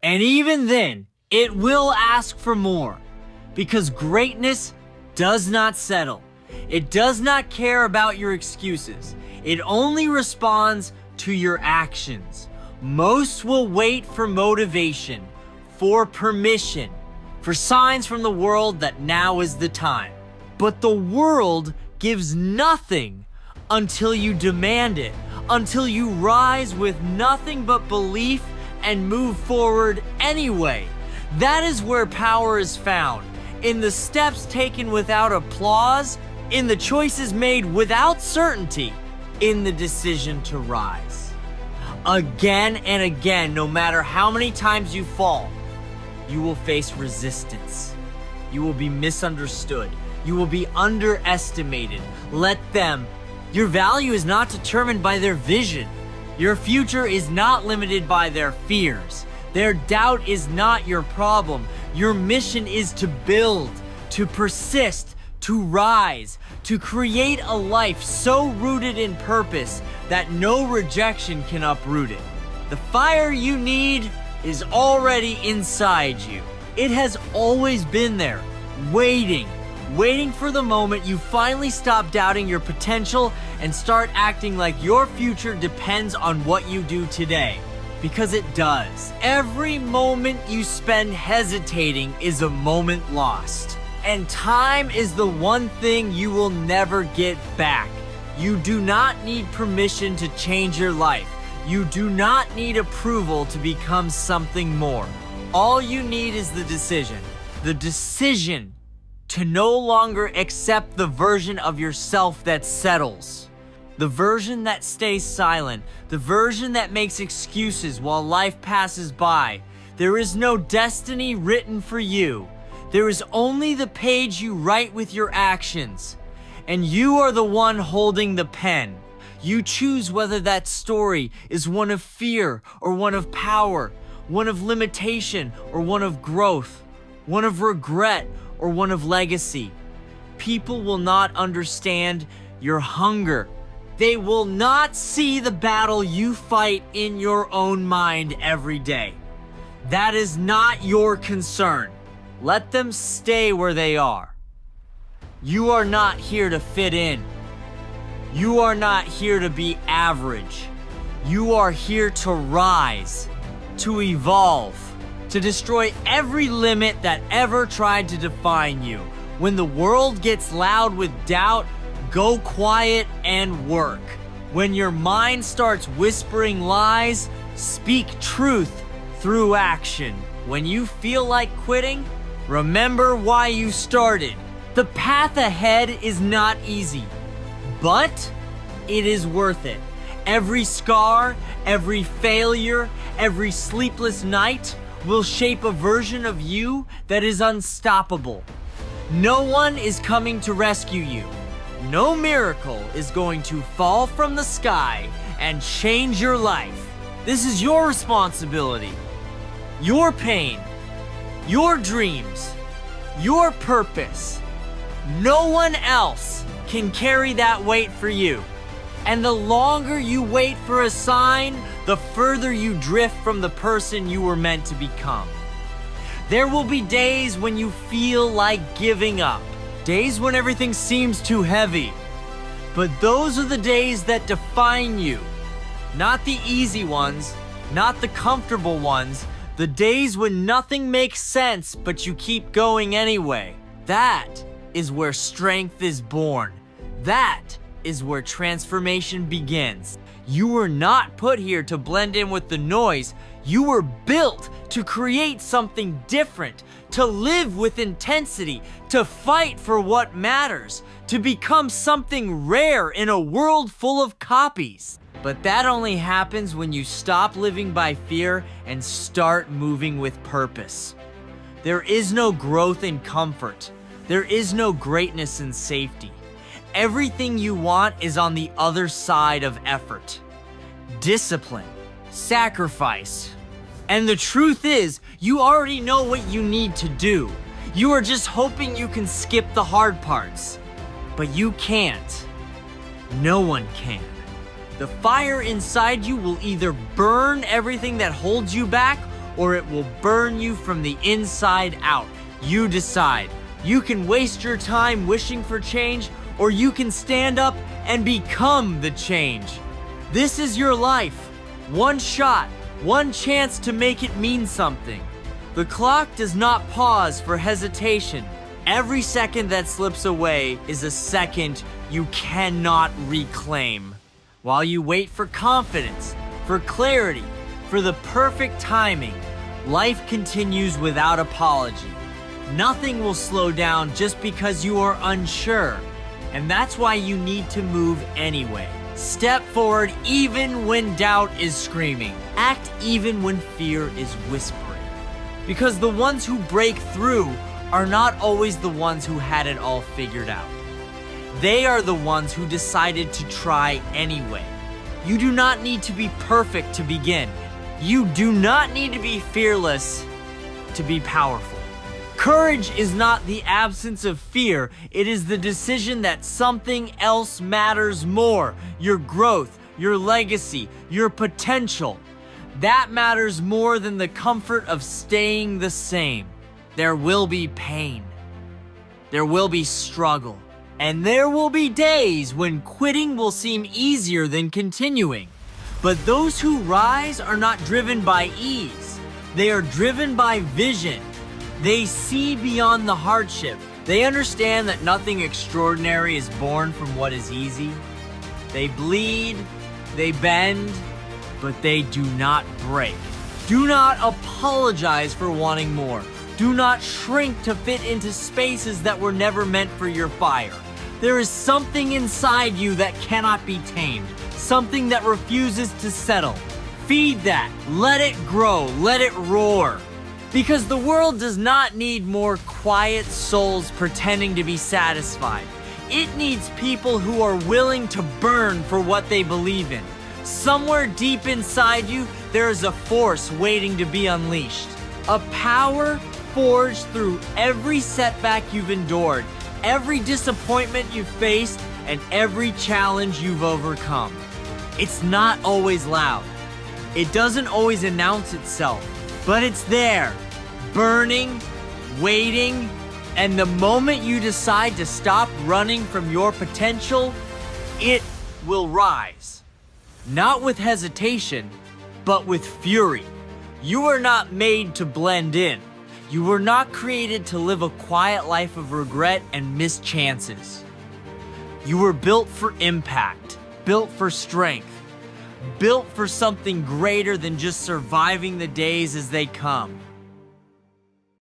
And even then, it will ask for more, because greatness does not settle. It does not care about your excuses. It only responds to your actions. Most will wait for motivation, for permission, for signs from the world that now is the time. But the world gives nothing until you demand it, until you rise with nothing but belief and move forward anyway. That is where power is found, in the steps taken without applause, in the choices made without certainty, in the decision to rise. Again and again, no matter how many times you fall, you will face resistance. You will be misunderstood. You will be underestimated. Let them. Your value is not determined by their vision. Your future is not limited by their fears. Their doubt is not your problem. Your mission is to build, to persist, to rise, to create a life so rooted in purpose that no rejection can uproot it. The fire you need is already inside you. It has always been there, waiting for the moment you finally stop doubting your potential and start acting like your future depends on what you do today. Because it does. Every moment you spend hesitating is a moment lost. And time is the one thing you will never get back. You do not need permission to change your life. You do not need approval to become something more. All you need is the decision to no longer accept the version of yourself that settles. The version that stays silent, the version that makes excuses while life passes by. There is no destiny written for you. There is only the page you write with your actions. And you are the one holding the pen. You choose whether that story is one of fear or one of power, one of limitation or one of growth, one of regret or one of legacy. People will not understand your hunger. They will not see the battle you fight in your own mind every day. That is not your concern. Let them stay where they are. You are not here to fit in. You are not here to be average. You are here to rise, to evolve, to destroy every limit that ever tried to define you. When the world gets loud with doubt, go quiet and work. When your mind starts whispering lies, speak truth through action. When you feel like quitting, remember why you started. The path ahead is not easy, but it is worth it. Every scar, every failure, every sleepless night will shape a version of you that is unstoppable. No one is coming to rescue you. No miracle is going to fall from the sky and change your life. This is your responsibility, your pain, your dreams, your purpose. No one else can carry that weight for you. And the longer you wait for a sign, the further you drift from the person you were meant to become. There will be days when you feel like giving up. Days when everything seems too heavy. But those are the days that define you. Not the easy ones, not the comfortable ones, the days when nothing makes sense but you keep going anyway. That is where strength is born. That is where transformation begins. You were not put here to blend in with the noise. You were built to create something different, to live with intensity, to fight for what matters, to become something rare in a world full of copies. But that only happens when you stop living by fear and start moving with purpose. There is no growth in comfort. There is no greatness in safety. Everything you want is on the other side of effort, discipline, sacrifice. And the truth is, you already know what you need to do. You are just hoping you can skip the hard parts. But you can't. No one can. The fire inside you will either burn everything that holds you back, or it will burn you from the inside out. You decide. You can waste your time wishing for change, or you can stand up and become the change. This is your life. One shot, one chance to make it mean something. The clock does not pause for hesitation. Every second that slips away is a second you cannot reclaim. While you wait for confidence, for clarity, for the perfect timing, life continues without apology. Nothing will slow down just because you are unsure. And that's why you need to move anyway. Step forward even when doubt is screaming. Act even when fear is whispering. Because the ones who break through are not always the ones who had it all figured out. They are the ones who decided to try anyway. You do not need to be perfect to begin. You do not need to be fearless to be powerful. Courage is not the absence of fear. It is the decision that something else matters more. Your growth, your legacy, your potential. That matters more than the comfort of staying the same. There will be pain. There will be struggle. And there will be days when quitting will seem easier than continuing. But those who rise are not driven by ease. They are driven by vision. They see beyond the hardship. They understand that nothing extraordinary is born from what is easy. They bleed, they bend, but they do not break. Do not apologize for wanting more. Do not shrink to fit into spaces that were never meant for your fire. There is something inside you that cannot be tamed, something that refuses to settle. Feed that, let it grow, let it roar. Because the world does not need more quiet souls pretending to be satisfied. It needs people who are willing to burn for what they believe in. Somewhere deep inside you, there is a force waiting to be unleashed. A power forged through every setback you've endured, every disappointment you've faced, and every challenge you've overcome. It's not always loud. It doesn't always announce itself, but it's there, burning, waiting, and the moment you decide to stop running from your potential, it will rise. Not with hesitation, but with fury. You are not made to blend in. You were not created to live a quiet life of regret and missed chances. You were built for impact, built for strength, built for something greater than just surviving the days as they come.